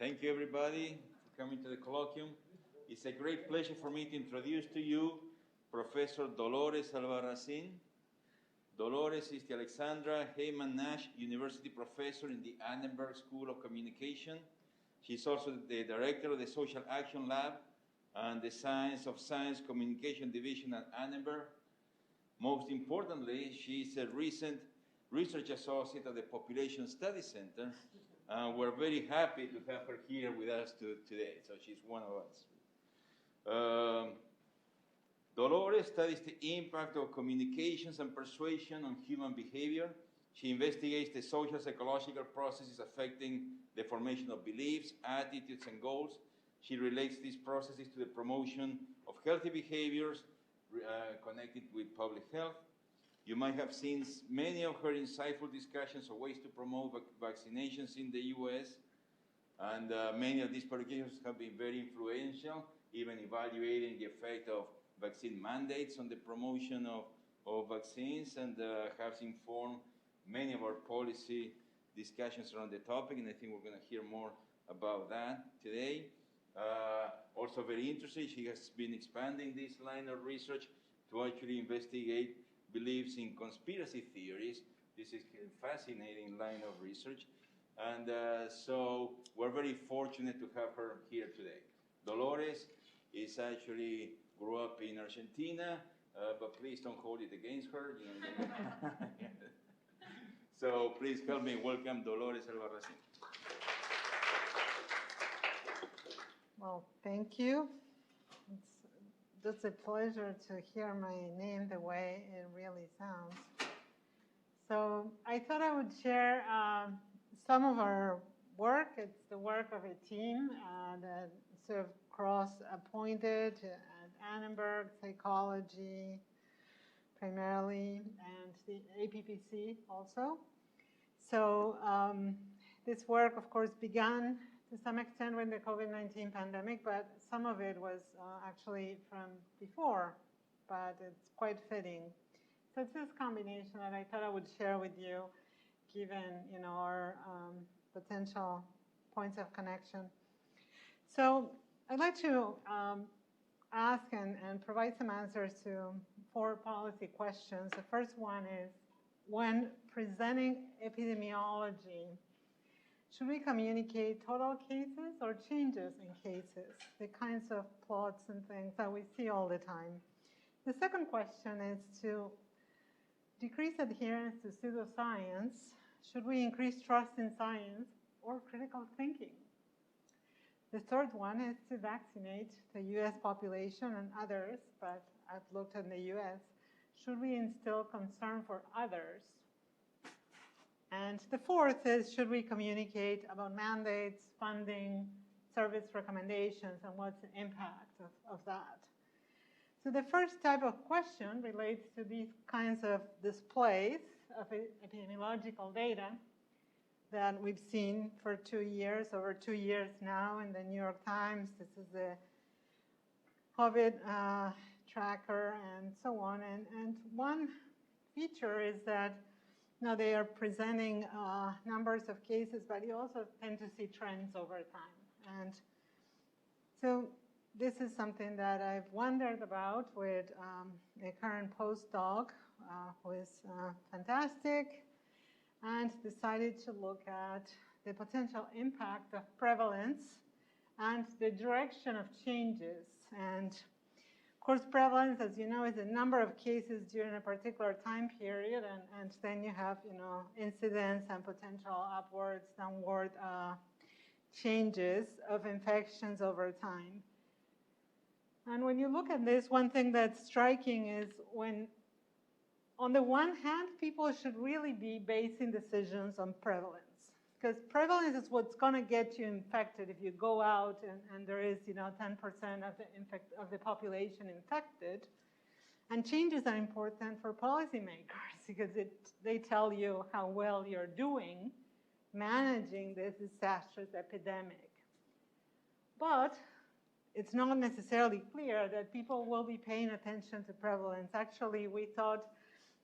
Thank you, everybody, for coming to the colloquium. It's a great pleasure for me to introduce to you Professor Dolores Albarracín. Dolores is the Alexandra Heyman Nash University Professor in the Annenberg School of Communication. She's also the Director of the Social Action Lab and the Science of Science Communication Division at Annenberg. Most importantly, she's a recent Research Associate at the Population Studies Center. We're very happy to have her here with us today, so she's one of us. Dolores studies the impact of communications and persuasion on human behavior. She investigates the social psychological processes affecting the formation of beliefs, attitudes, and goals. She relates these processes to the promotion of healthy behaviors connected with public health. You might have seen many of her insightful discussions of ways to promote vaccinations in the US, and many of these publications have been very influential, even evaluating the effect of vaccine mandates on the promotion of vaccines, and has informed many of our policy discussions around the topic, and I think we're going to hear more about that today. Also very interesting, she has been expanding this line of research to actually investigate beliefs in conspiracy theories. This is a fascinating line of research. And so we're very fortunate to have her here today. Dolores is actually grew up in Argentina, but please don't hold it against her. You know. So please help me welcome Dolores Albarracín. Well, thank you. It's just a pleasure to hear my name the way it really sounds. So I thought I would share some of our work. It's the work of a team that sort of cross-appointed at Annenberg, psychology primarily, and the APPC also. So this work, of course, began to some extent with the COVID-19 pandemic, but some of it was actually from before, but it's quite fitting. So it's this combination that I thought I would share with you, given our potential points of connection. So I'd like to ask and provide some answers to 4 policy questions. The first one is, when presenting epidemiology, should we communicate total cases or changes in cases? The kinds of plots and things that we see all the time. The second question is to decrease adherence to pseudoscience. Should we increase trust in science or critical thinking? The third one is to vaccinate the US population and others, but I've looked at the US. Should we instill concern for others? And the fourth is, should we communicate about mandates, funding, service recommendations, and what's the impact of that? So the first type of question relates to these kinds of displays of epidemiological data that we've seen for 2 years, over 2 years now in the New York Times. This is the COVID tracker and so on. And one feature is that now they are presenting numbers of cases, but you also tend to see trends over time. And so this is something that I've wondered about with a current postdoc who is fantastic, and decided to look at the potential impact of prevalence and the direction of changes. And of course, prevalence, as you know, is the number of cases during a particular time period, and then you have, incidence and potential upwards, downward changes of infections over time. And when you look at this, one thing that's striking is when, on the one hand, people should really be basing decisions on prevalence, because prevalence is what's going to get you infected if you go out and there is 10% of the population infected. And changes are important for policymakers because they tell you how well you're doing managing this disastrous epidemic. But it's not necessarily clear that people will be paying attention to prevalence. Actually, we thought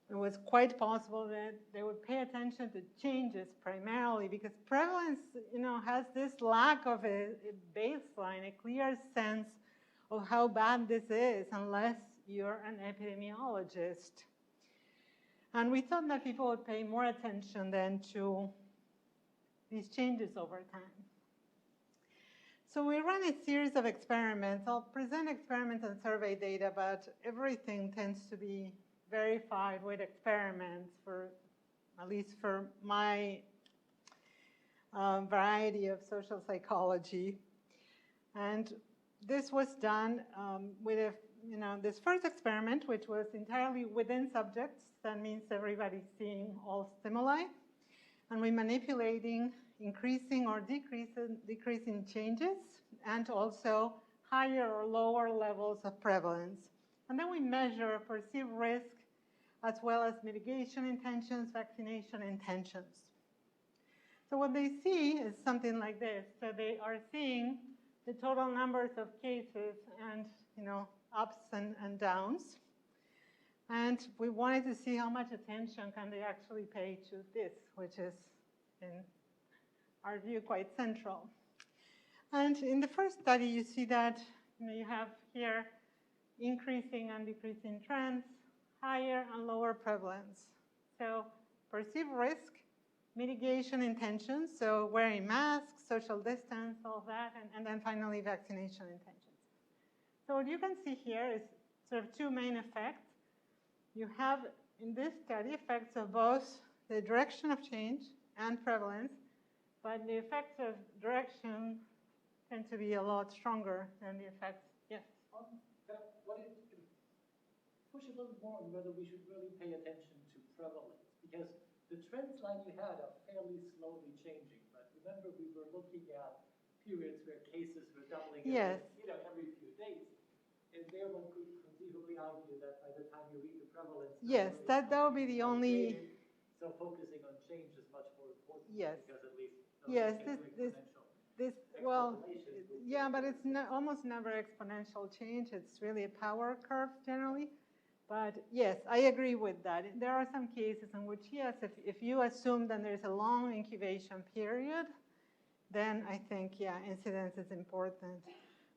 it was quite possible that they would pay attention to changes primarily, because prevalence, has this lack of a baseline, a clear sense of how bad this is, unless you're an epidemiologist. And we thought that people would pay more attention then to these changes over time. So we ran a series of experiments. I'll present experiments and survey data, but everything tends to be verified with experiments, at least for my variety of social psychology. And this was done with this first experiment, which was entirely within subjects. That means everybody's seeing all stimuli. And we're manipulating increasing or decreasing changes, and also higher or lower levels of prevalence. And then we measure perceived risk, as well as mitigation intentions, vaccination intentions. So what they see is something like this. So they are seeing the total numbers of cases and, ups and downs. And we wanted to see how much attention can they actually pay to this, which is, in our view, quite central. And in the first study, you see that you have here increasing and decreasing trends, higher and lower prevalence. So perceived risk, mitigation intentions, so wearing masks, social distance, all that, and then finally vaccination intentions. So what you can see here is sort of two main effects. You have, in this study, effects of both the direction of change and prevalence, but the effects of direction tend to be a lot stronger than the effects. Yes? What if you push a little more on whether we should really pay attention to prevalence? Because the trend line you had are fairly slowly changing, but remember we were looking at periods where cases were doubling every few days. And there one could conceivably argue that by the time you read the prevalence... Yes, that would be the only... So focusing on change is much more important. Yes. Because at least... Yes, but it's almost never exponential change. It's really a power curve generally. But yes, I agree with that. There are some cases in which, yes, if you assume that there's a long incubation period, then I think, incidence is important.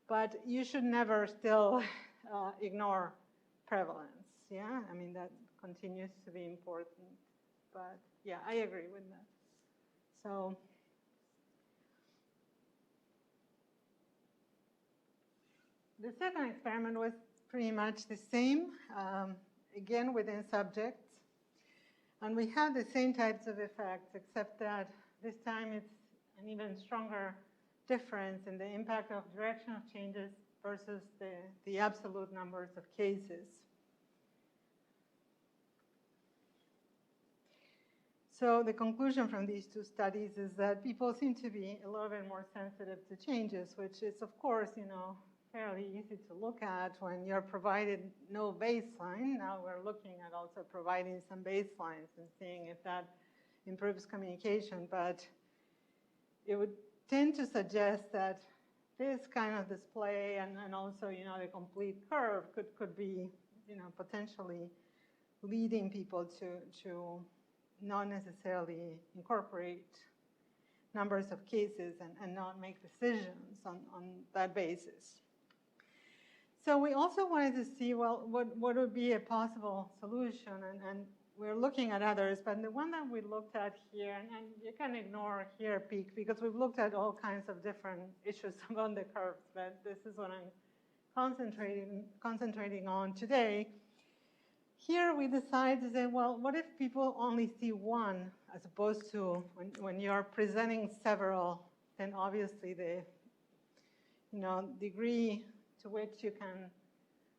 But you should never still ignore prevalence, I mean, that continues to be important. But I agree with that. So... the second experiment was pretty much the same, again within subjects. And we have the same types of effects, except that this time it's an even stronger difference in the impact of direction of changes versus the absolute numbers of cases. So the conclusion from these two studies is that people seem to be a little bit more sensitive to changes, which is, of course, fairly easy to look at when you're provided no baseline. Now we're looking at also providing some baselines and seeing if that improves communication. But it would tend to suggest that this kind of display and also, the complete curve could be, potentially leading people to not necessarily incorporate numbers of cases and not make decisions on that basis. So we also wanted to see, well, what would be a possible solution, and we're looking at others, but the one that we looked at here, and you can ignore here peak, because we've looked at all kinds of different issues on the curves, but this is what I'm concentrating on today. Here we decide to say, well, what if people only see one, as opposed to when you're presenting several, then obviously the degree to which you can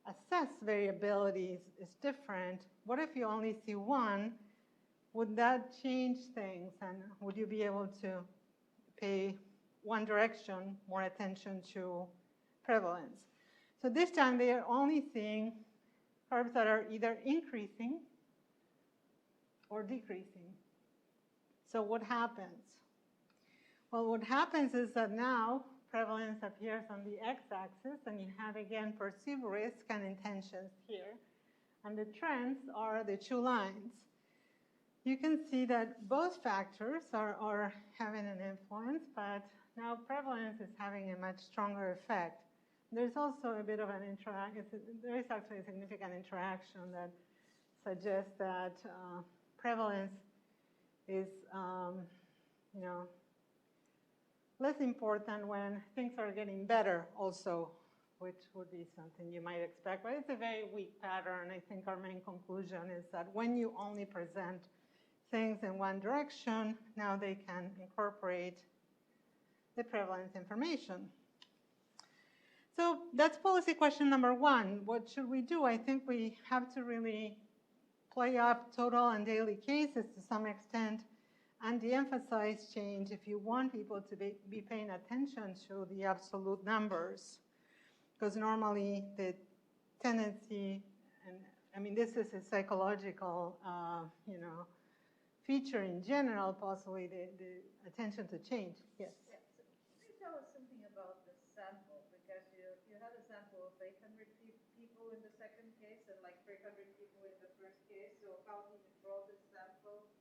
assess variability is different. What if you only see one? Would that change things? And would you be able to pay one direction more attention to prevalence? So this time they are only seeing curves that are either increasing or decreasing. So what happens? Well, what happens is that now prevalence appears on the x-axis, and you have, again, perceived risk and intentions here. And the trends are the two lines. You can see that both factors are having an influence, but now prevalence is having a much stronger effect. There's also a bit of an there is actually a significant interaction that suggests that prevalence is, less important when things are getting better also, which would be something you might expect. But it's a very weak pattern. I think our main conclusion is that when you only present things in one direction, now they can incorporate the prevalence information. So that's policy question number one. What should we do? I think we have to really play up total and daily cases to some extent and de-emphasize change if you want people to be paying attention to the absolute numbers. Because normally the tendency, and I mean this is a psychological feature in general, possibly the attention to change. Yes? Yes. Can you tell us something about the sample? Because you had a sample of 800 people in the second case and like 300 people in the first case. So how do you draw the sample?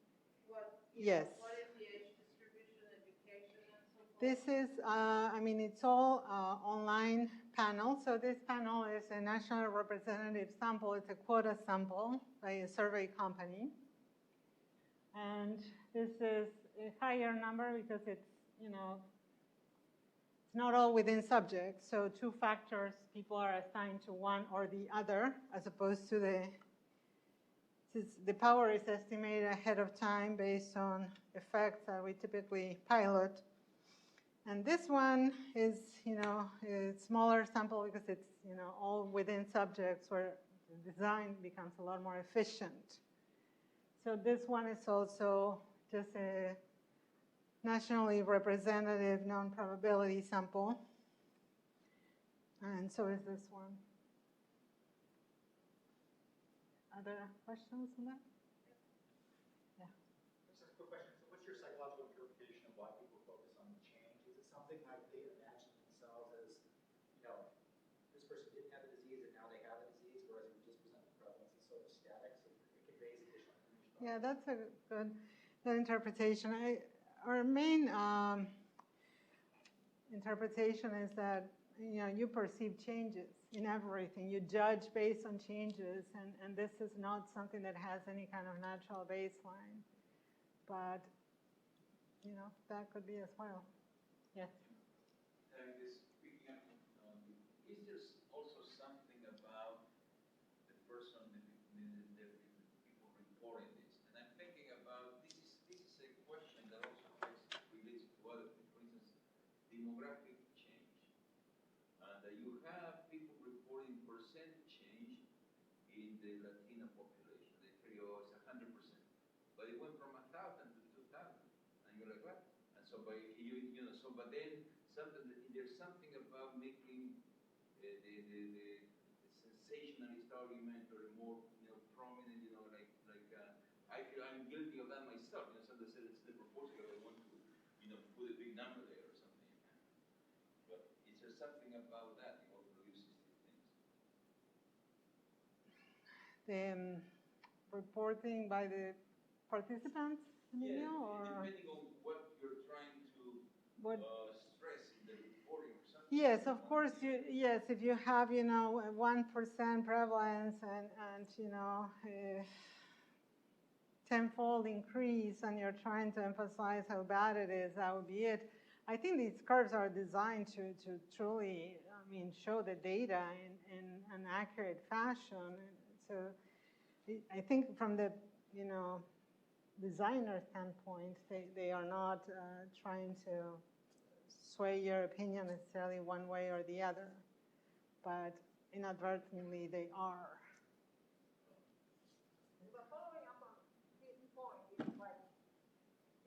Yes. What is the age distribution, education, and so forth? This is, it's all online panel. So this panel is a national representative sample. It's a quota sample by a survey company. And this is a higher number because it's, it's not all within subjects. So two factors, people are assigned to one or the other, as opposed to the power is estimated ahead of time based on effects that we typically pilot. And this one is, a smaller sample because it's, all within subjects where the design becomes a lot more efficient. So this one is also just a nationally representative non-probability sample. And so is this one. Other questions on that? Yeah. Just a quick question. So what's your psychological interpretation of why people focus on the change? Is it something like they imagine themselves as, this person didn't have the disease and now they have a disease, whereas if you just present the prevalence as sort of static, so it conveys additional information? Yeah, that's a good interpretation. Our main interpretation is that you perceive changes in everything. You judge based on changes, and this is not something that has any kind of natural baseline. But, that could be as well. Yes? Just picking up on, is there also something about the person, the people reporting this? And I'm thinking about, this is a question that also relates to other things. For instance, demographic change. And you have people reporting percent change in the Latino population. They tell you, it's 100%. But it went from 1,000 to 2,000. And you're like, what? And so but then there's something about making the sensationalist argument or a more prominent, I feel I'm guilty of that myself. Somebody said it's the proportion that I want to put a big number there or something. But is there something about that in what produces these things? The reporting by the participants, Yeah, or depending on what you're trying to stress in the reporting or something. yes, of course. Yes, if you have 1% prevalence and a tenfold increase, and you're trying to emphasize how bad it is, that would be it. I think these curves are designed to truly, show the data in an accurate fashion. So I think from the designer standpoint, they are not trying to sway your opinion necessarily one way or the other, but inadvertently they are. But following up on this point, it's like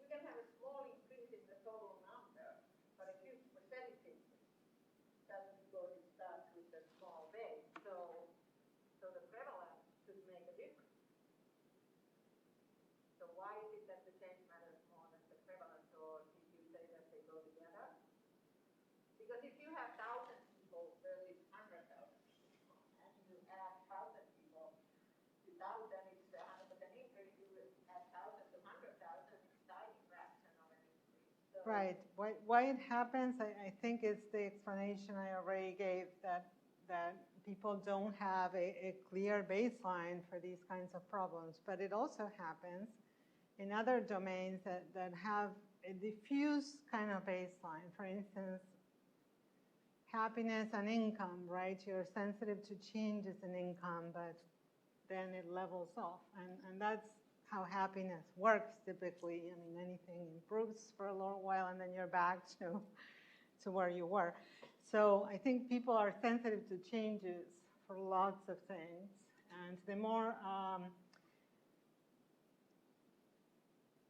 you can have a small increase in the total number, but a huge percentage increase. That's because it starts with a small base. So the prevalence should make a difference. So why is it that the change matters more than the prevalence, or did you say that they go together? Because if you have 1,000 people versus 100,000 people, and you add 1,000 people, Right. Why it happens, I think it's the explanation I already gave, that people don't have a clear baseline for these kinds of problems. But it also happens in other domains that have a diffuse kind of baseline. For instance, happiness and income, right? You're sensitive to changes in income, but then it levels off. And that's how happiness works typically. I mean, anything improves for a long while and then you're back to where you were. So I think people are sensitive to changes for lots of things. And the more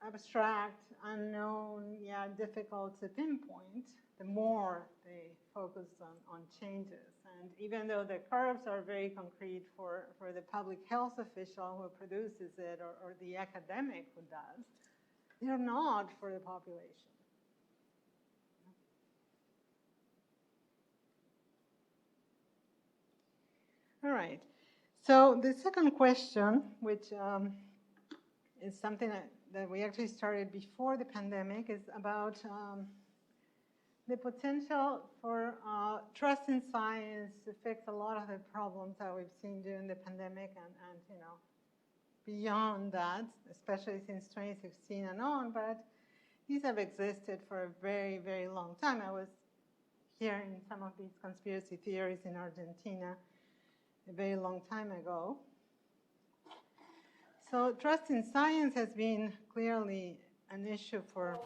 abstract, unknown, difficult to pinpoint, the more they focus on changes. And even though the curves are very concrete for the public health official who produces it or the academic who does, they're not for the population. All right. So the second question, which is something that we actually started before the pandemic, is about the potential for trust in science to fix a lot of the problems that we've seen during the pandemic and beyond that, especially since 2016 and on, but these have existed for a very, very long time. I was hearing some of these conspiracy theories in Argentina a very long time ago. So trust in science has been clearly an issue for...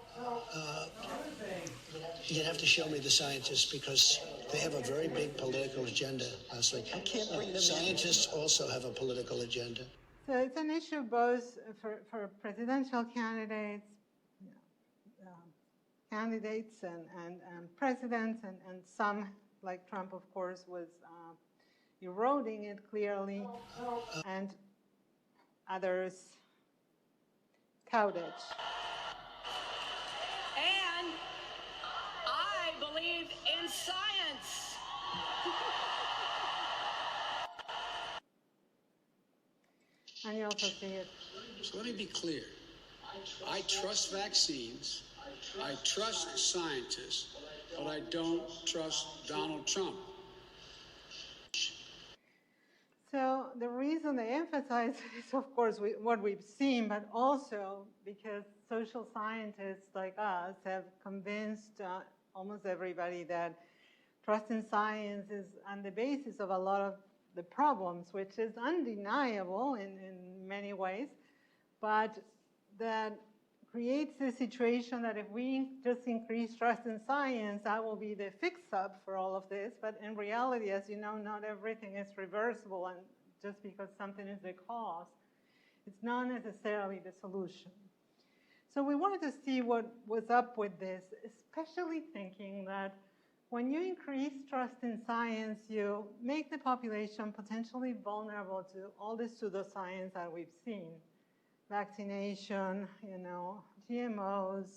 You'd have to show me the scientists because they have a very big political agenda, Leslie. I can't bring them Scientists also have a political agenda. So it's an issue both for presidential candidates, candidates and presidents, and some, like Trump, of course, was eroding it clearly, and others touted. And I believe in science. And you also see it. So let me be clear. I trust vaccines, I trust scientists, but I don't trust Donald Trump. So the reason they emphasize it is, of course, what we've seen, but also because social scientists like us have convinced almost everybody that trust in science is on the basis of a lot of the problems, which is undeniable in many ways, but that creates the situation that if we just increase trust in science, that will be the fix-up for all of this. But in reality, as you know, not everything is reversible, and just because something is the cause, it's not necessarily the solution. So we wanted to see what was up with this, especially thinking that when you increase trust in science, you make the population potentially vulnerable to all the pseudoscience that we've seen. Vaccination, GMOs.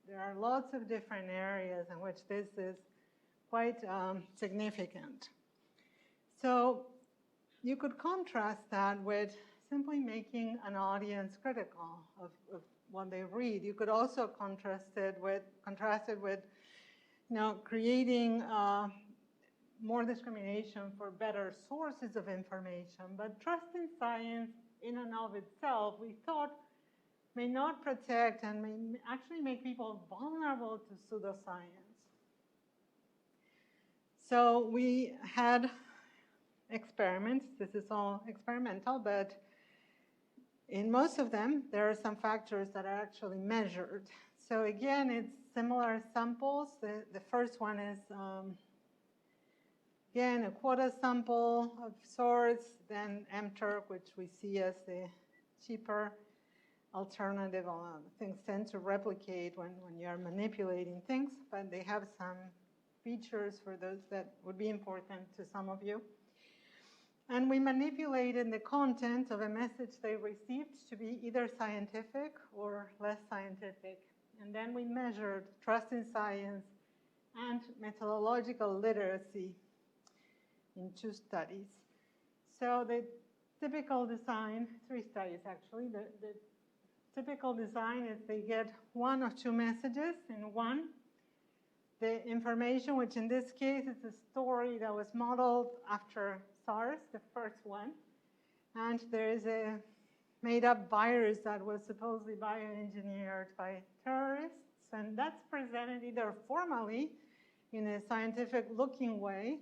There are lots of different areas in which this is quite significant. So you could contrast that with simply making an audience critical of what they read. You could also contrast it with creating more discrimination for better sources of information. But trust in science in and of itself, we thought, may not protect and may actually make people vulnerable to pseudoscience. So we had experiments. This is all experimental, but in most of them, there are some factors that are actually measured. So again, it's similar samples. The first one is, again, a quota sample of sorts, then mTurk, which we see as the cheaper alternative. Things tend to replicate when you're manipulating things, but they have some features for those that would be important to some of you. And we manipulated the content of a message they received to be either scientific or less scientific. And then we measured trust in science and methodological literacy in 2 studies. So the typical design, 3 studies actually, the typical design is they get one or two messages in one. The information, which in this case is a story that was modeled after SARS, the first one. And there is a made-up virus that was supposedly bioengineered by terrorists. And that's presented either formally in a scientific-looking way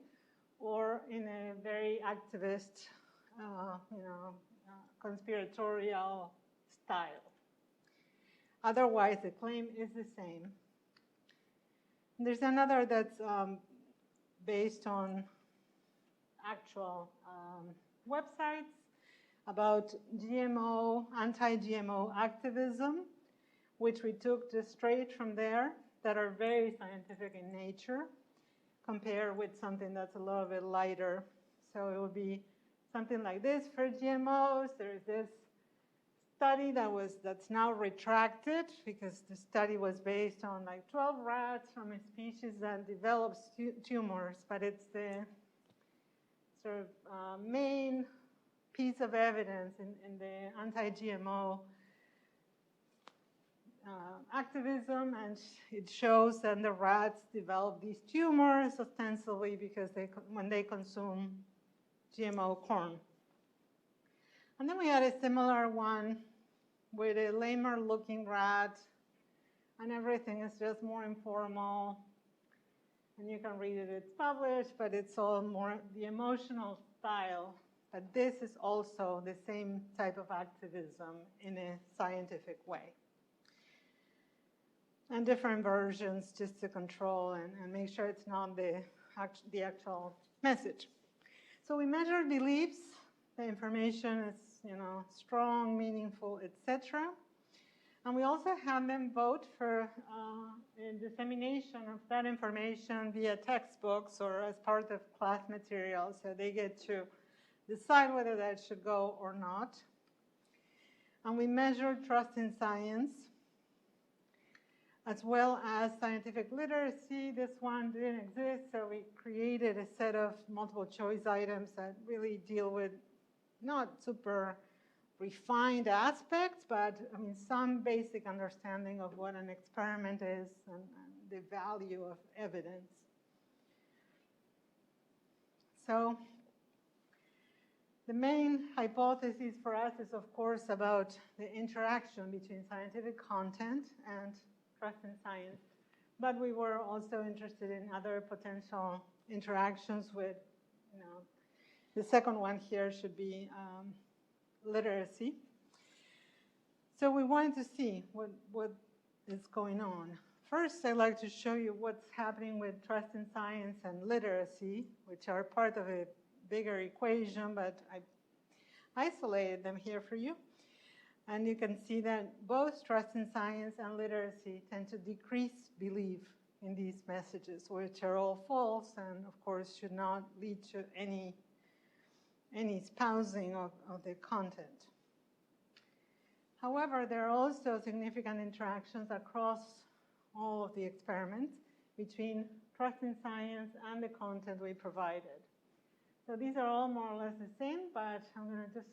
or in a very activist, conspiratorial style. Otherwise, the claim is the same. There's another that's based on actual websites about GMO, anti-GMO activism, which we took just straight from there, that are very scientific in nature, compared with something that's a little bit lighter. So it would be something like this for GMOs. There's this study that's now retracted because the study was based on like 12 rats from a species that develops tumors, but it's the sort of main piece of evidence in the anti-GMO activism, and it shows that the rats develop these tumors ostensibly because when they consume GMO corn. And then we had a similar one with a lamer looking rat, and everything is just more informal. And you can read it, it's published, but it's all more the emotional style. But this is also the same type of activism in a scientific way. And different versions just to control and make sure it's not the actual message. So we measure beliefs. The information is, strong, meaningful, etc. And we also have them vote for dissemination of that information via textbooks or as part of class material. So they get to decide whether that should go or not. And we measure trust in science, as well as scientific literacy. This one didn't exist, so we created a set of multiple choice items that really deal with not super refined aspects, but some basic understanding of what an experiment is and the value of evidence. So the main hypothesis for us is, of course, about the interaction between scientific content and trust in science. But we were also interested in other potential interactions with, the second one here should be literacy. So we wanted to see what is going on. First, I'd like to show you what's happening with trust in science and literacy, which are part of a bigger equation, but I isolated them here for you. And you can see that both trust in science and literacy tend to decrease belief in these messages, which are all false and, of course, should not lead to any espousing of the content. However, there are also significant interactions across all of the experiments between trust in science and the content we provided. So these are all more or less the same, but I'm going to just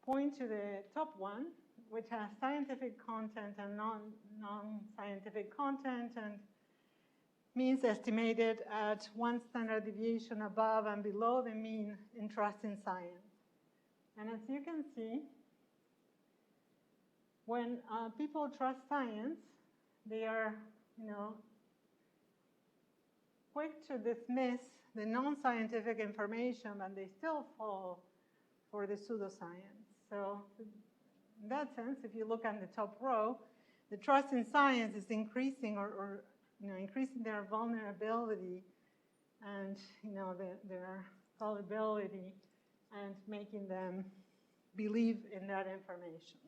point to the top one, which has scientific content and non-scientific content, and means estimated at one standard deviation above and below the mean in trust in science. And as you can see, when people trust science, they are, quick to dismiss the non-scientific information, but they still fall for the pseudoscience. So in that sense, if you look at the top row, the trust in science is increasing or increasing their vulnerability and their gullibility and making them believe in that information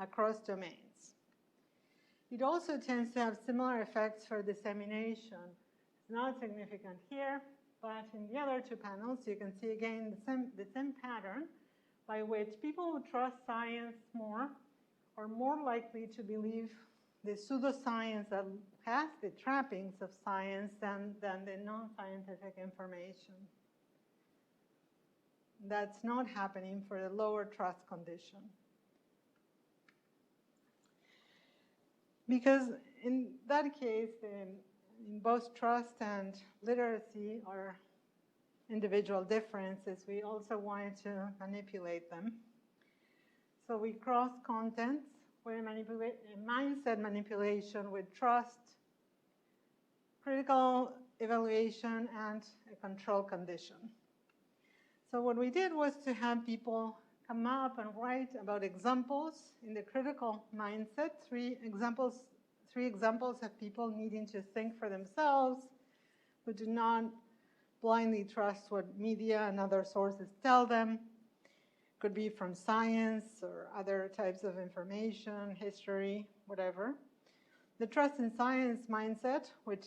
across domains. It also tends to have similar effects for dissemination. It's not significant here, but in the other two panels, you can see again the same pattern by which people who trust science more are more likely to believe the pseudoscience that has the trappings of science than the non-scientific information. That's not happening for the lower trust condition. Because in that case, in both trust and literacy are individual differences. We also wanted to manipulate them. So we cross contents, where mindset manipulation with trust, critical evaluation, and a control condition. So what we did was to have people come up and write about examples in the critical mindset, three examples of people needing to think for themselves, who do not blindly trust what media and other sources tell them. Could be from science or other types of information, history, whatever. The trust in science mindset, which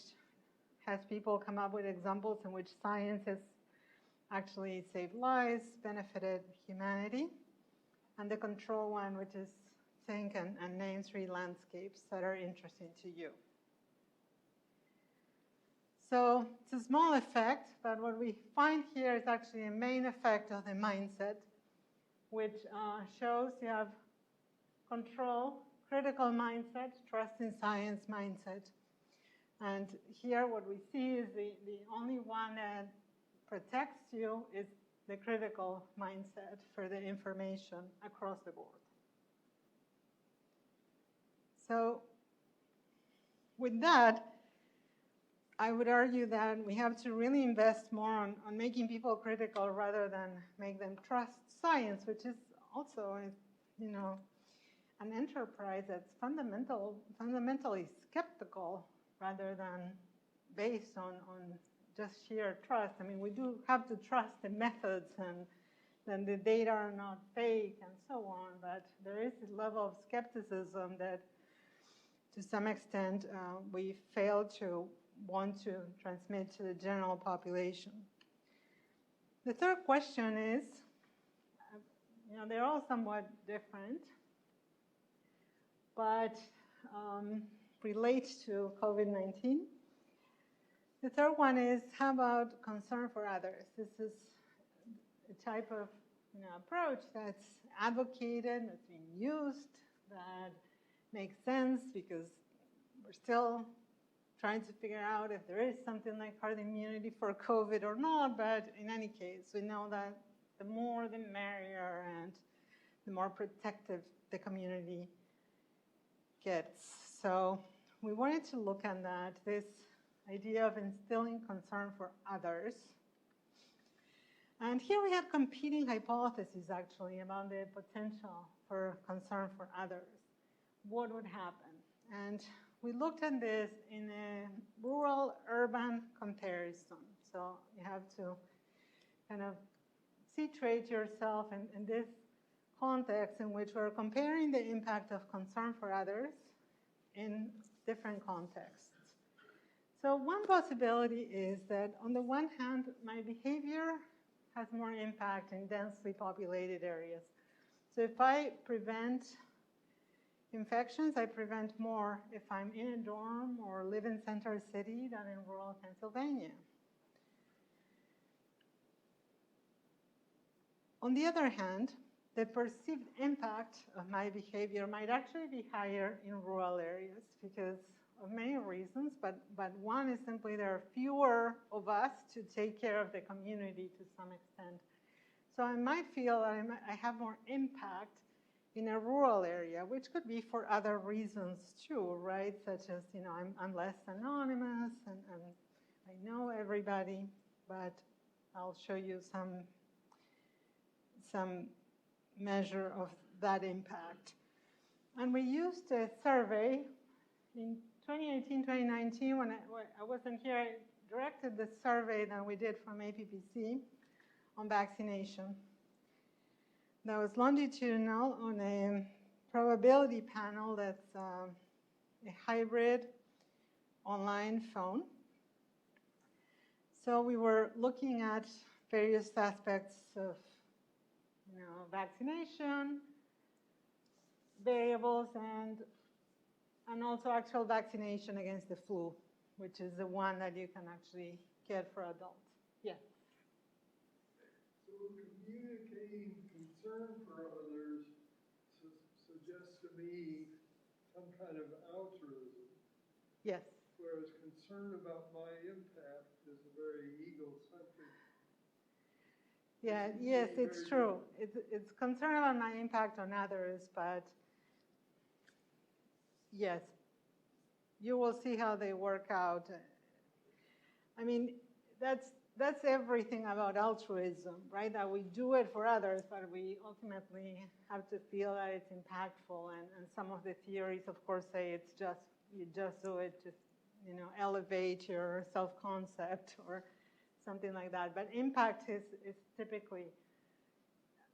has people come up with examples in which science has actually saved lives, benefited humanity. And the control one, which is think and name three landscapes that are interesting to you. So it's a small effect, but what we find here is actually a main effect of the mindset, which shows you have control, critical mindset, trust in science mindset. And here what we see is the only one that protects you is the critical mindset for the information across the board. So with that, I would argue that we have to really invest more on making people critical rather than make them trust science, which is also, you know, an enterprise that's fundamentally skeptical rather than based on just sheer trust. I mean, we do have to trust the methods and then the data are not fake and so on, but there is a level of skepticism that to some extent we fail to want to transmit to the general population. The third question is, you know, they're all somewhat different, but relate to COVID-19. The third one is, how about concern for others? This is a type of, you know, approach that's advocated, that's being used, that makes sense because we're still trying to figure out if there is something like herd immunity for COVID or not, but in any case, we know that the more the merrier and the more protective the community gets. So we wanted to look at that, this idea of instilling concern for others. And here we have competing hypotheses actually about the potential for concern for others. What would happen? And we looked at this in a rural-urban comparison. So you have to kind of situate yourself in this context in which we're comparing the impact of concern for others in different contexts. So one possibility is that on the one hand, my behavior has more impact in densely populated areas. So if I prevent infections, I prevent more if I'm in a dorm or live in center city than in rural Pennsylvania. On the other hand, the perceived impact of my behavior might actually be higher in rural areas because of many reasons, but one is simply there are fewer of us to take care of the community to some extent. So I might feel that I have more impact in a rural area, which could be for other reasons too, right? Such as, you know, I'm less anonymous and I know everybody, but I'll show you some measure of that impact. And we used a survey in 2018, 2019, when I wasn't here, I directed the survey that we did from APPC on vaccination. That was longitudinal on a probability panel that's a hybrid online phone. So we were looking at various aspects of, you know, vaccination, variables, and also actual vaccination against the flu, which is the one that you can actually get for adults. Yes? So communicating concern for others suggests to me some kind of altruism. Yes. Whereas concern about my impact is a very egocentric. Yeah, It's yes, very it's true. different. It's concern about my impact on others, but yes, you will see how they work out. I mean, that's everything about altruism, right? That we do it for others, but we ultimately have to feel that it's impactful. And some of the theories, of course, say it's just, you just do it to, elevate your self-concept or something like that. But impact is typically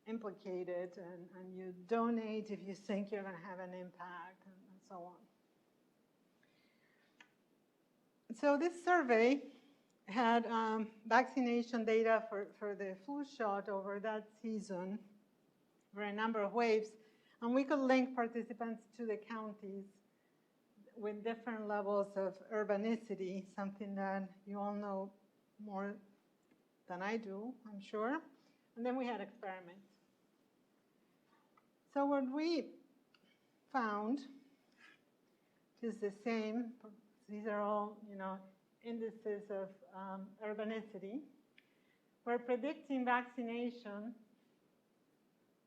implicated, and you donate if you think you're going to have an impact, and so on. So this survey had vaccination data for the flu shot over that season for a number of waves, and we could link participants to the counties with different levels of urbanicity, something that you all know more than I do, I'm sure. And then we had experiments. So what we found is the same. These are all, indices of urbanicity. We're predicting vaccination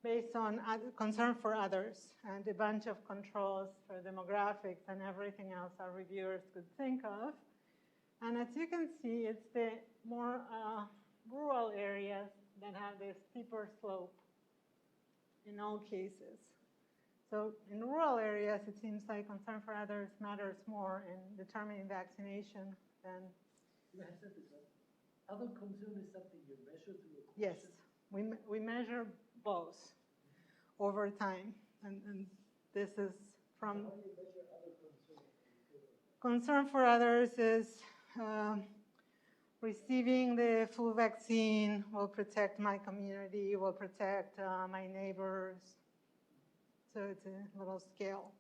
based on concern for others and a bunch of controls for demographics and everything else our reviewers could think of. And as you can see, it's the more rural areas that have the steeper slope in all cases. So in rural areas, it seems like concern for others matters more in determining vaccination than... You have said this, right? Other concern is something you measure through a question? Yes, we measure both over time. And this is from... How do you measure other concerns? Concern for others is receiving the flu vaccine will protect my community, will protect my neighbors. So it's a little scale.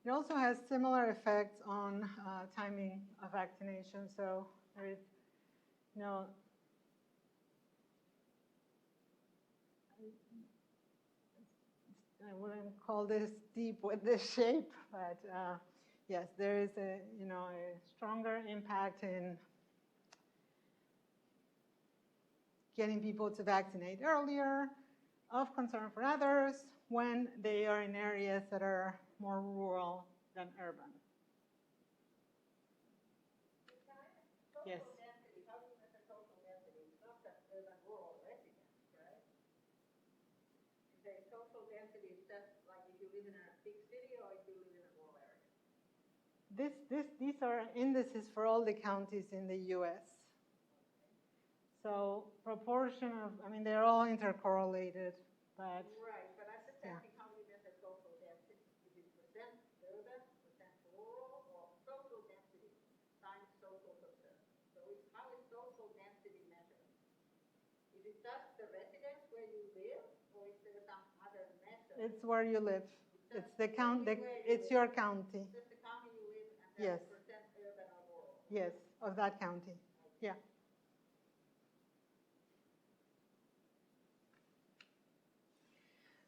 It also has similar effects on timing of vaccination. So there is, I wouldn't call this deep with this shape, but yes, there is a stronger impact in getting people to vaccinate earlier, of concern for others, when they are in areas that are more rural than urban. Yes. Social density, how do you measure social density? It's not just urban rural residents, right? You say social density is just like if you live in a big city or if you live in a rural area. These are indices for all the counties in the U.S. So proportion of, they're all intercorrelated, but... Right, but I'm just asking how do you measure social density? Is it percent urban, percent rural, or social density times social concern? So how is social density measured? Is it just the residence where you live, or is there some other measure? It's where you live. It's the county. It's your county. Just the county you live, and Yes. then percent urban or rural. Yes, of that county. Yeah.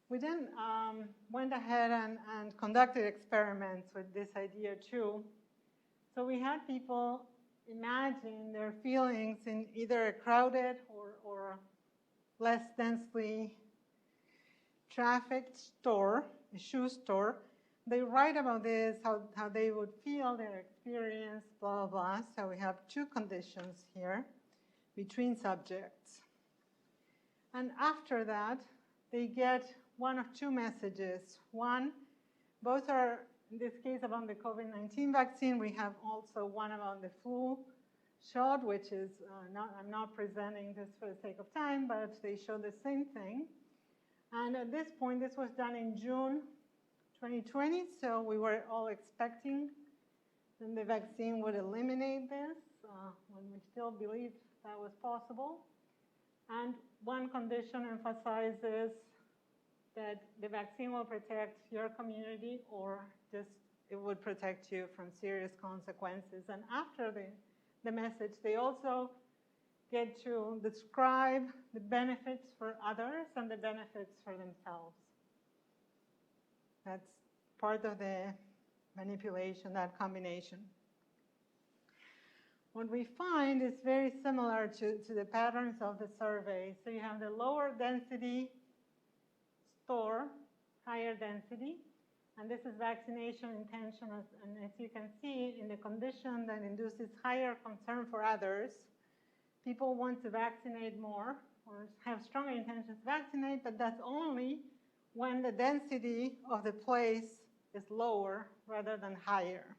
We then went ahead and conducted experiments with this idea too. So we had people imagine their feelings in either a crowded or less densely trafficked store, a shoe store. They write about this, how they would feel, their experience, blah, blah, blah. So we have two conditions here between subjects. And after that, they get one of two messages. One, both are, in this case, about the COVID-19 vaccine. We have also one about the flu shot, which is, I'm not presenting this for the sake of time, but they show the same thing. And at this point, this was done in June 2020, so we were all expecting that the vaccine would eliminate this, when we still believed that was possible. And one condition emphasizes that the vaccine will protect your community, or just it would protect you from serious consequences. And after the message, they also get to describe the benefits for others and the benefits for themselves. That's part of the manipulation, that combination. What we find is very similar to the patterns of the survey. So you have the lower density store, higher density, and this is vaccination intention. And as you can see, in the condition that induces higher concern for others, people want to vaccinate more or have stronger intentions to vaccinate, but that's only when the density of the place is lower rather than higher.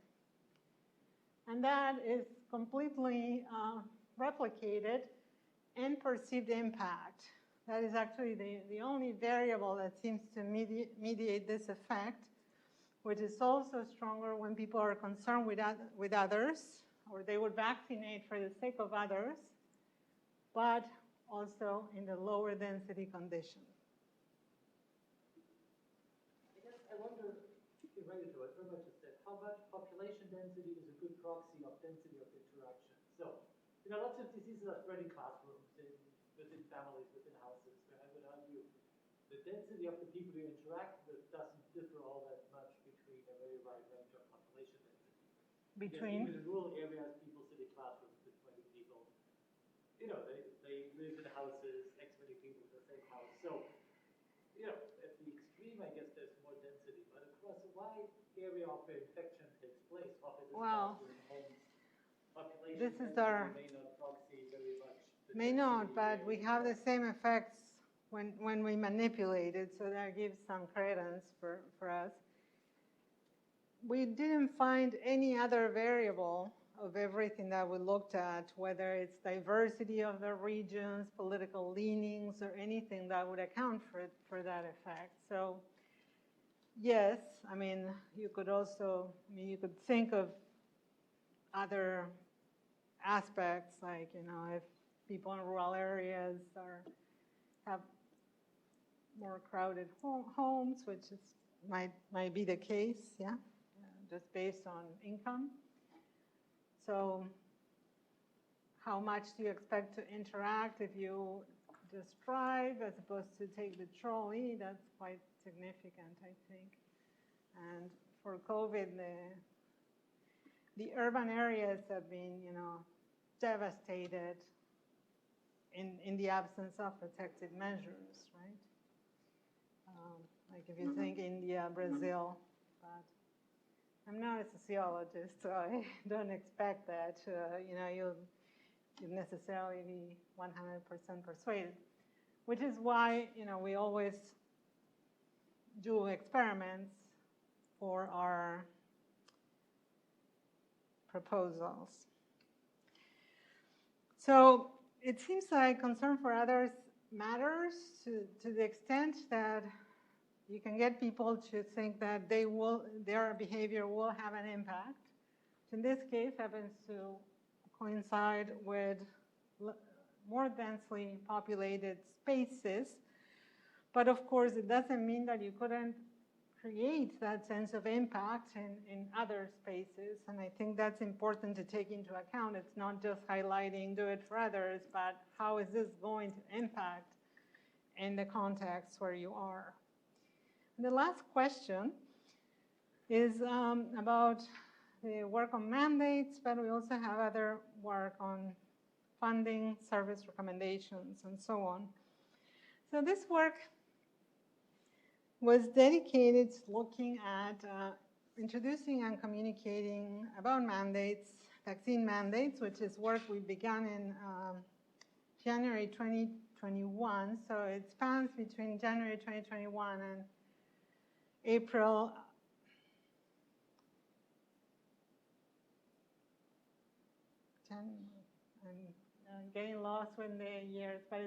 And that is completely replicated in perceived impact. That is actually the only variable that seems to mediate this effect, which is also stronger when people are concerned with others, or they would vaccinate for the sake of others, but also in the lower density condition. I guess I wonder, related to it, very much is that how much population density is a good proxy of density of interaction. So, lots of diseases are spread in classrooms, within families, within houses, where I would argue the density of the people you interact with doesn't differ all that much between a very wide range of population density. Between? Because even in rural areas, people sit in classrooms with 20 people. They live in houses, X many people in the same house. So, at the extreme, I guess there's more density. But across a wide area of where infection takes place, offices, classrooms, homes, population this is density may not proxy very much. May not, but we have the same effects when we manipulate it, so that gives some credence for us. We didn't find any other variable of everything that we looked at, whether it's diversity of the regions, political leanings, or anything that would account for that effect. So yes, you could also, you could think of other aspects, like, if people in rural areas have more crowded homes, which might be the case, just based on income. So how much do you expect to interact if you just drive as opposed to take the trolley? That's quite significant, I think. And for COVID, the urban areas have been, devastated in the absence of protective measures, right? Like if you think India, Brazil, but I'm not a sociologist, so I don't expect that, you'll necessarily be 100% persuaded, which is why, we always do experiments for our proposals. So it seems like concern for others matters to the extent that you can get people to think that their behavior will have an impact. In this case, happens to coincide with more densely populated spaces. But of course, it doesn't mean that you couldn't create that sense of impact in other spaces. And I think that's important to take into account. It's not just highlighting do it for others, but how is this going to impact in the context where you are? The last question is about the work on mandates, but we also have other work on funding, service recommendations, and so on. So this work was dedicated to looking at introducing and communicating about mandates, vaccine mandates, which is work we began in January 2021. So it spans between January 2021 and April 10. I'm getting lost with the years, but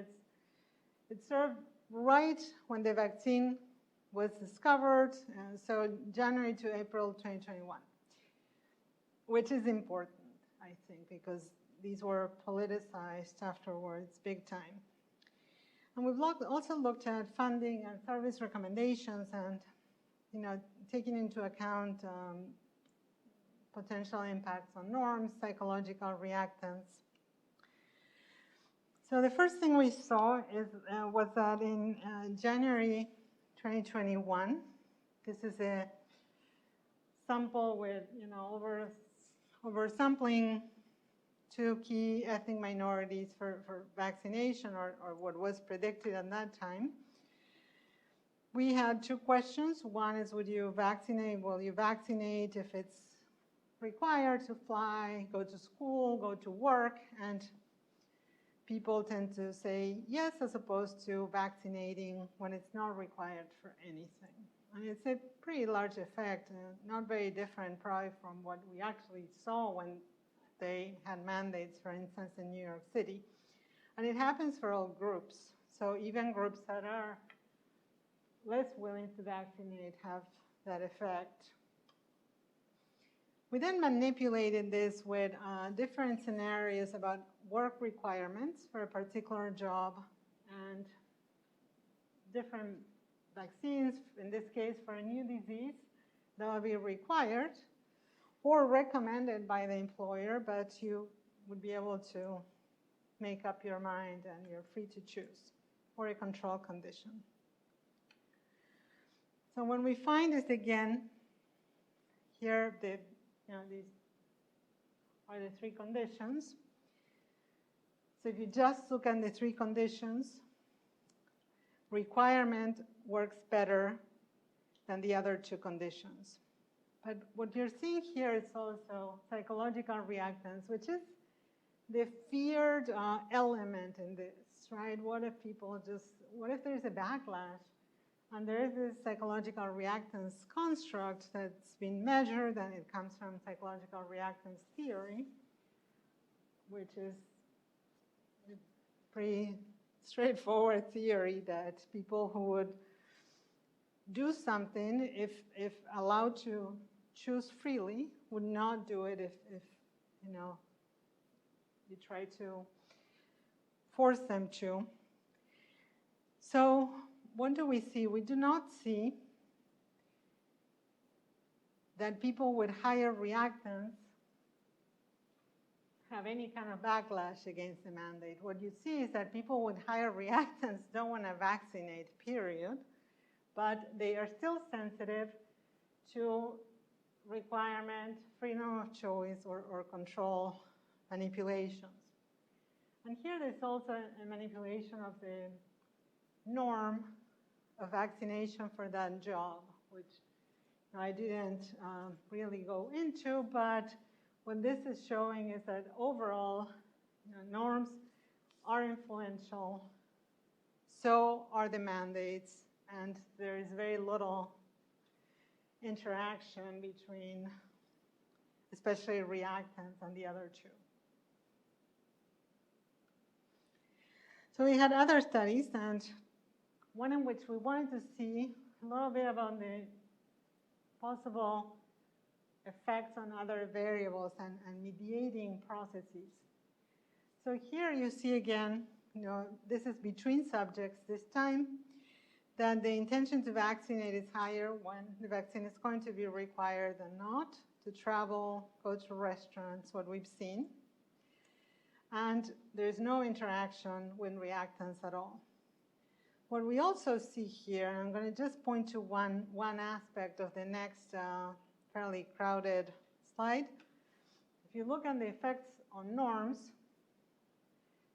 it's sort of right when the vaccine was discovered, so January to April 2021, which is important, I think, because these were politicized afterwards, big time. And we've also looked at funding and service recommendations and, taking into account potential impacts on norms, psychological reactance. So the first thing we saw was that in January 2021, This is a sample with, oversampling 2 key ethnic minorities for vaccination, or what was predicted at that time. We had 2 questions. One is, would you vaccinate? Will you vaccinate if it's required to fly, go to school, go to work? And people tend to say yes, as opposed to vaccinating when it's not required for anything. And it's a pretty large effect, not very different probably from what we actually saw when they had mandates, for instance, in New York City. And it happens for all groups. So even groups that are less willing to vaccinate have that effect. We then manipulated this with different scenarios about work requirements for a particular job and different vaccines, in this case for a new disease, that would be required or recommended by the employer, but you would be able to make up your mind and you're free to choose, or a control condition. So when we find this again, here these are the 3 conditions. So if you just look at the 3 conditions, requirement works better than the other 2 conditions. But what you're seeing here is also psychological reactance, which is the feared element in this, right? What if there's a backlash? And there is this psychological reactance construct that's been measured, and it comes from psychological reactance theory, which is a pretty straightforward theory that people who would do something, if allowed to choose freely, would not do it if you try to force them to. So what do we see? We do not see that people with higher reactance have any kind of backlash against the mandate. What you see is that people with higher reactance don't want to vaccinate, period, but they are still sensitive to requirement, freedom of choice, or control manipulations. And here there's also a manipulation of the norm of vaccination for that job, which I didn't really go into, but what this is showing is that overall, norms are influential, so are the mandates, and there is very little interaction between, especially reactants, and the other 2. So we had other studies, and one in which we wanted to see a little bit about the possible effects on other variables and mediating processes. So here you see again, this is between subjects this time, that the intention to vaccinate is higher when the vaccine is going to be required than not, to travel, go to restaurants, what we've seen. And there's no interaction with reactants at all. What we also see here, and I'm going to just point to one aspect of the next fairly crowded slide. If you look at the effects on norms,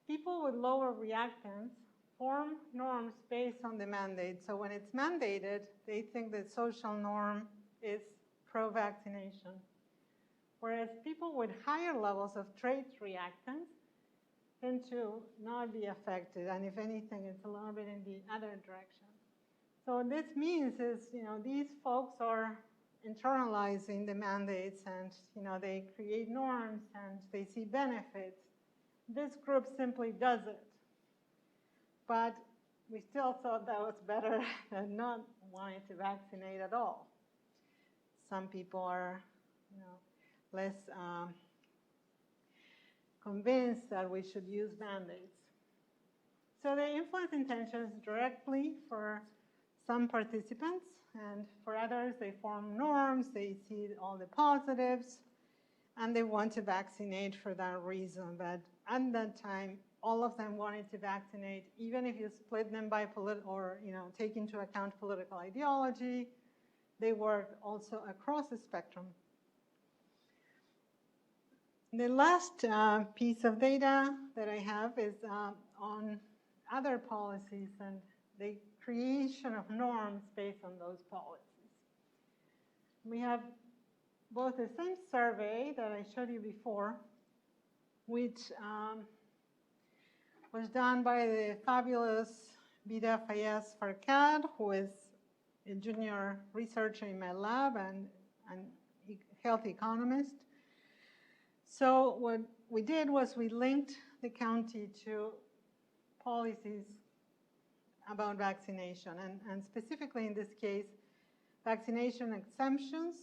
people with lower reactance form norms based on the mandate. So when it's mandated, they think the social norm is pro-vaccination. Whereas people with higher levels of trait reactance tend to not be affected, and if anything, it's a little bit in the other direction. So what this means is, these folks are internalizing the mandates, and they create norms and they see benefits. This group simply does it. But we still thought that was better than not wanting to vaccinate at all. Some people are, less convinced that we should use mandates. So they influence intentions directly for some participants, and for others they form norms, they see all the positives, and they want to vaccinate for that reason. But at that time, all of them wanted to vaccinate, even if you split them by take into account political ideology, they work also across the spectrum. The last piece of data that I have is on other policies and the creation of norms based on those policies. We have both the same survey that I showed you before, which was done by the fabulous Vida Fayez Farcad, who is a junior researcher in my lab and health economist. So what we did was we linked the county to policies about vaccination, and specifically in this case, vaccination exemptions,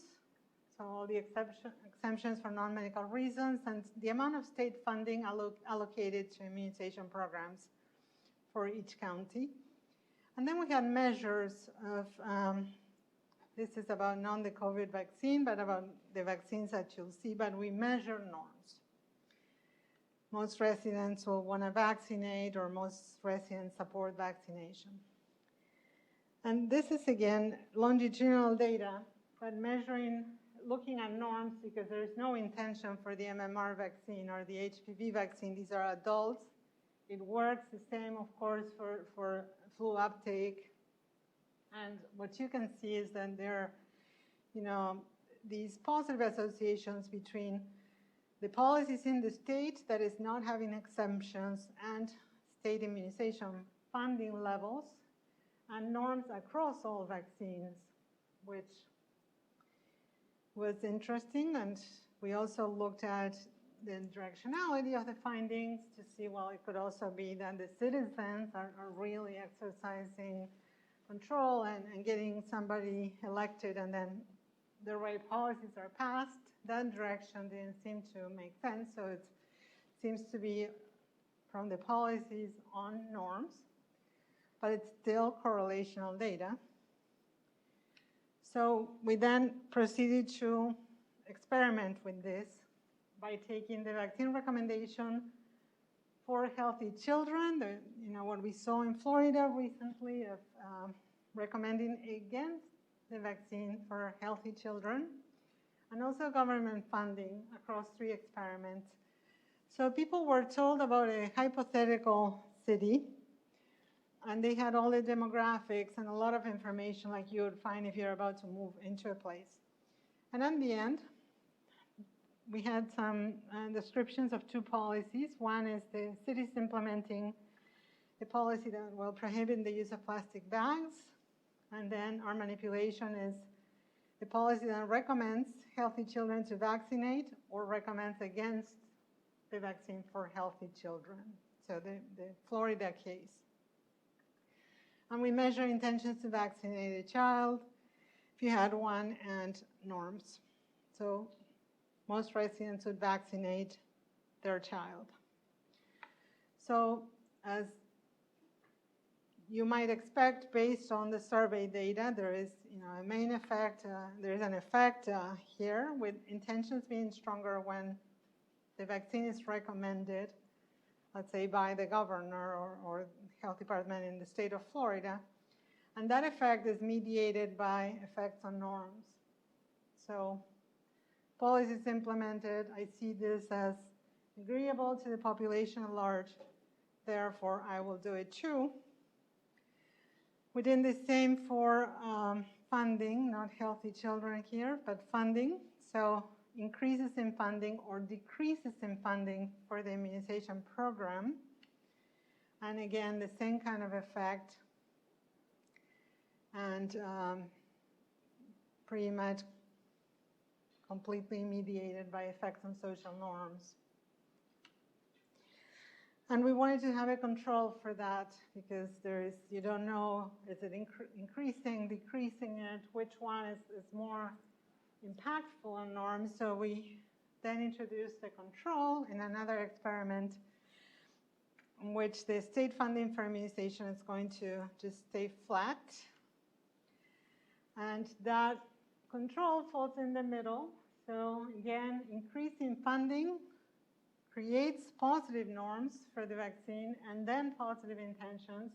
so all the exemptions for non-medical reasons, and the amount of state funding allocated to immunization programs for each county. And then we had measures of, this is about not the COVID vaccine, but about the vaccines that you'll see, but we measure norms. Most residents will want to vaccinate, or most residents support vaccination. And this is, again, longitudinal data, but looking at norms, because there is no intention for the MMR vaccine or the HPV vaccine. These are adults. It works the same, of course, for flu uptake. And what you can see is that there are, these positive associations between the policies in the state that is not having exemptions and state immunization funding levels, and norms across all vaccines, which was interesting. And we also looked at the directionality of the findings to see, well, it could also be that the citizens are really exercising control and getting somebody elected, and then the right policies are passed. That direction didn't seem to make sense, so it seems to be from the policies on norms, but it's still correlational data. So we then proceeded to experiment with this by taking the vaccine recommendation for healthy children, what we saw in Florida recently of recommending against the vaccine for healthy children, and also government funding across 3 experiments. So people were told about a hypothetical city, and they had all the demographics and a lot of information like you would find if you're about to move into a place. And at the end, we had some descriptions of 2 policies. One is the cities implementing a policy that will prohibit the use of plastic bags, and then our manipulation is the policy that recommends healthy children to vaccinate or recommends against the vaccine for healthy children. So the Florida case. And we measure intentions to vaccinate a child, if you had one, and norms. So most residents would vaccinate their child. So as you might expect, based on the survey data, there is a main effect. There is an effect here, with intentions being stronger when the vaccine is recommended, let's say by the governor or health department in the state of Florida. And that effect is mediated by effects on norms. So policies implemented, I see this as agreeable to the population at large, therefore I will do it too. We did the same for funding, not healthy children here, but funding. So increases in funding or decreases in funding for the immunization program. And again, the same kind of effect, and pretty much completely mediated by effects on social norms. And we wanted to have a control for that, because you don't know, is it increasing, decreasing it, which one is more impactful on norms. So we then introduced a control in another experiment in which the state funding for immunization is going to just stay flat. And that control falls in the middle. So again, increasing funding creates positive norms for the vaccine and then positive intentions.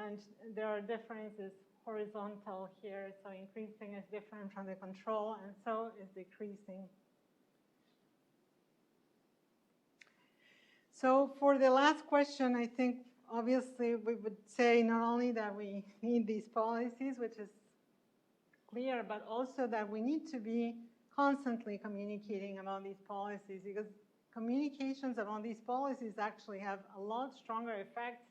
And there are differences horizontal here. So increasing is different from the control, and so is decreasing. So for the last question, I think obviously we would say not only that we need these policies, which is clear, but also that we need to be constantly communicating about these policies, because communications about these policies actually have a lot stronger effects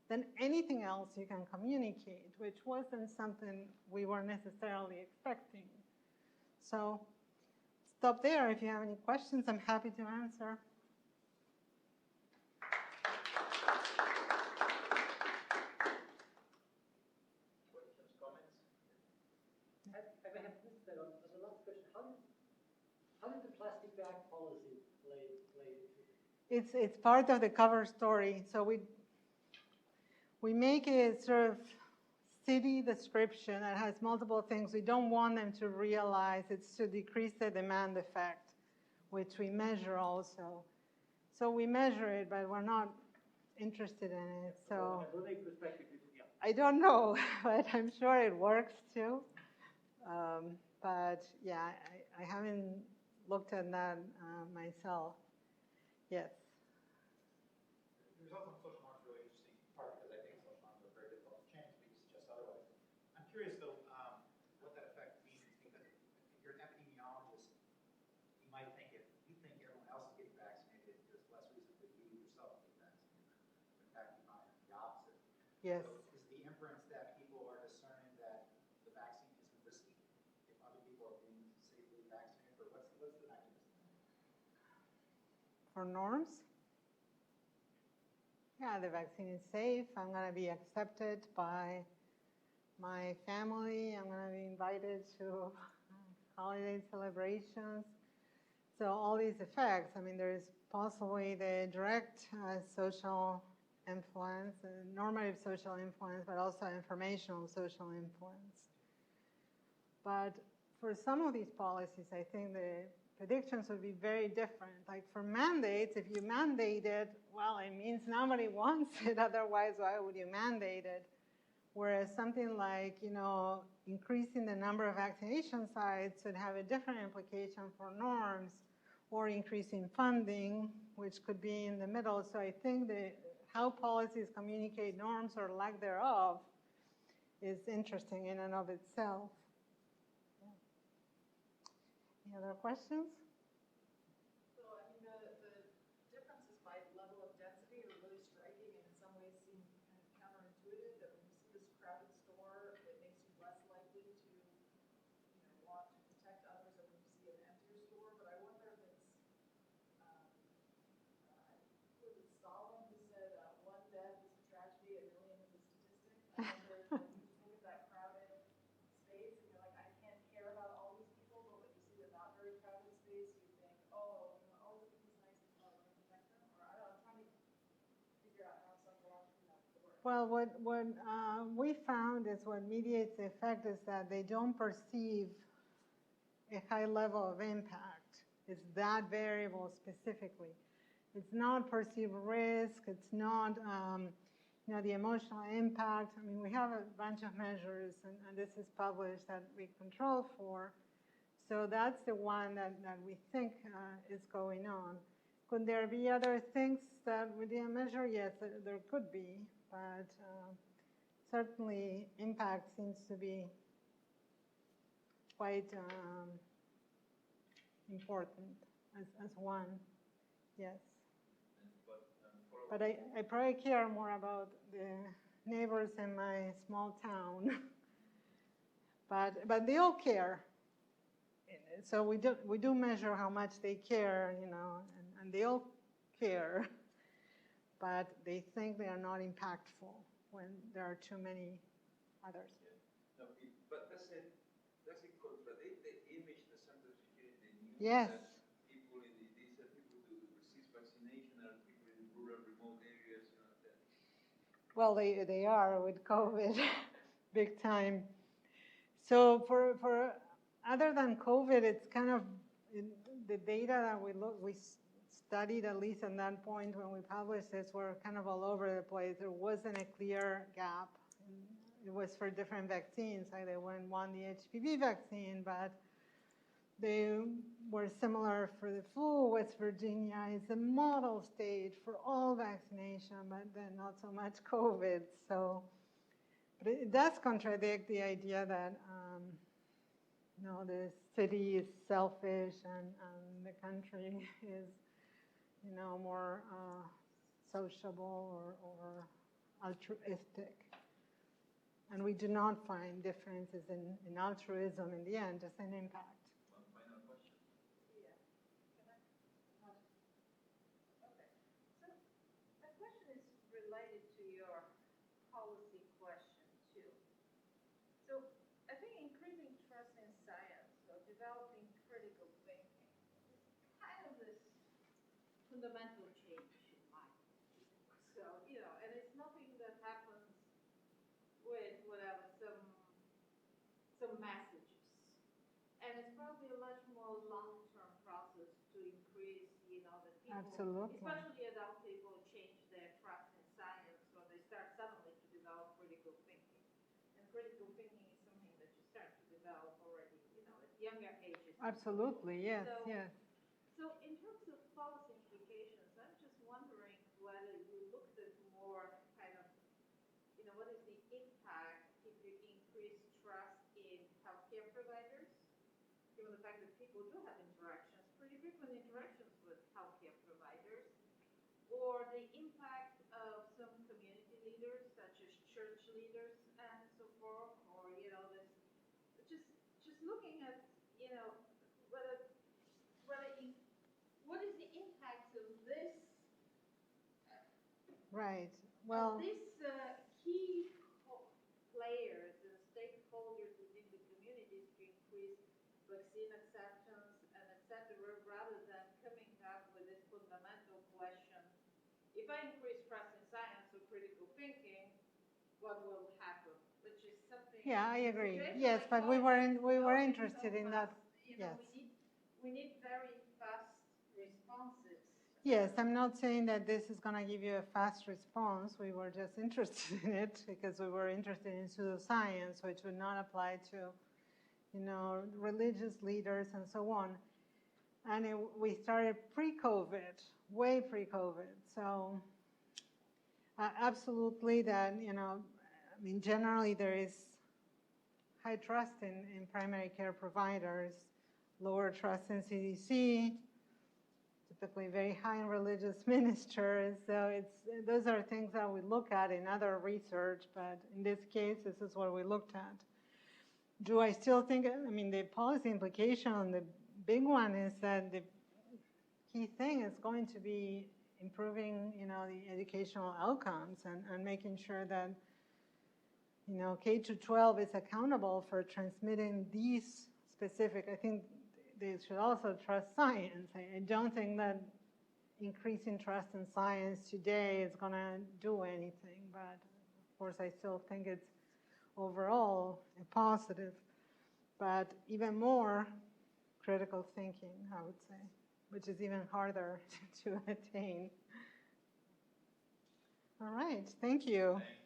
than anything else you can communicate, which wasn't something we were necessarily expecting. So stop there. If you have any questions, I'm happy to answer. Questions, comments? I have missed that on the last question. How did the plastic bag policy play into it? It's part of the cover story. So we make a sort of city description that has multiple things. We don't want them to realize it's to decrease the demand effect, which we measure also. So we measure it, but we're not interested in it. So I don't know, but I'm sure it works too. But yeah, I haven't looked at that myself. Yes. There's also social norms really interesting part because I think social norms are very difficult to change, but you suggest otherwise. I'm curious though what that effect means, because if you're an epidemiologist, you might think if you think everyone else is getting vaccinated, there's less reason for you yourself to get vaccinated. In fact, you find the opposite. Yes. So is the inference that people are discerning that the vaccine isn't risky if other people are being safely vaccinated, or what's the mechanism? For norms? Yeah, the vaccine is safe. I'm going to be accepted by my family. I'm going to be invited to holiday celebrations. So all these effects, I mean, there's possibly the direct social influence, normative social influence, but also informational social influence. But for some of these policies, I think the predictions would be very different. Like for mandates, if you mandate it, well, it means nobody wants it. Otherwise, why would you mandate it? Whereas something like, increasing the number of vaccination sites would have a different implication for norms, or increasing funding, which could be in the middle. So I think how policies communicate norms or lack thereof is interesting in and of itself. Any other questions? So, I mean, the differences by level of density are really striking, and in some ways seem kind of counterintuitive, that when you see this crowded store, it makes you less likely to, want to protect others than when you see an emptier store. But I wonder if it's, was it Stalin who said, one death is a tragedy, a million is a statistic? I wonder if you just look at that crowded space and you're like, I can't care about all these people, but when you see the not very crowded space, you think, oh, all this is nice and I'm going to protect them. Or I don't know, I'm trying to figure out how psychologically that would work. Well, what we found is what mediates the effect is that they don't perceive a high level of impact. It's that variable specifically. It's not perceived risk. It's not, the emotional impact. I mean, we have a bunch of measures, and this is published, that we control for. So that's the one that we think is going on. Could there be other things that we didn't measure? Yes, there could be, but certainly impact seems to be quite important as one, yes. But I probably care more about the neighbors in my small town. but they all care. So we do measure how much they care, and they all care. But they think they are not impactful when there are too many others. Yeah. No, but does it contradict the image that sometimes you hear in the news? Yes. That people in these are people who resist vaccination, are people in rural, remote areas, that. Well, they are with COVID, big time. So for other than COVID, it's kind of the data that we studied, at least at that point when we published this, were kind of all over the place. There wasn't a clear gap it was for different vaccines. Like they wouldn't want the HPV vaccine, but they were similar for the flu. West Virginia is a model state for all vaccination, but then not so much COVID. So, but it does contradict the idea that the city is selfish and the country is, more sociable or altruistic. And we do not find differences in altruism in the end, just an impact. One final question. Yeah. Okay. So my question is related to your policy question too. So I think increasing trust in science or developing critical thinking is kind of this fundamental change in mind. So, and it's nothing that happens with whatever, some messages. And it's probably a much more long-term process to increase, that people, Absolutely. especially adult people, change their trust in science when they start suddenly to develop critical thinking. And critical thinking is something that you start to develop already, at younger ages. Absolutely, yes, So, yes. So in terms of policy implications, I'm just wondering whether you looked at more kind of, what is the impact if you increase trust in healthcare providers, given the fact that people do have interactions, pretty frequent interactions with healthcare providers, or the impact of some community leaders, such as church leaders and so forth, or, just looking at, what is the impact of this? Right. Well, These key players and stakeholders within the communities to increase vaccine acceptance and etc., rather than coming up with this fundamental question: if I increase trust in science or critical thinking, what will happen? Which is something. yeah, I agree. Yes, but we were interested in that. Yes. We need very fast responses. Yes, I'm not saying that this is going to give you a fast response. We were just interested in it because we were interested in pseudoscience, which would not apply to, religious leaders and so on. And we started pre-COVID, way pre-COVID. So absolutely that, generally there is high trust in primary care providers, lower trust in CDC, typically very high in religious ministers. So those are things that we look at in other research, but in this case, this is what we looked at. Do I still think, the policy implication, the big one is that the key thing is going to be improving, the educational outcomes and making sure that, K-12 is accountable for transmitting these specific, I think they should also trust science. I don't think that increasing trust in science today is going to do anything, but of course I still think it's overall a positive, but even more critical thinking, I would say, which is even harder to attain. All right, thank you. Thank you.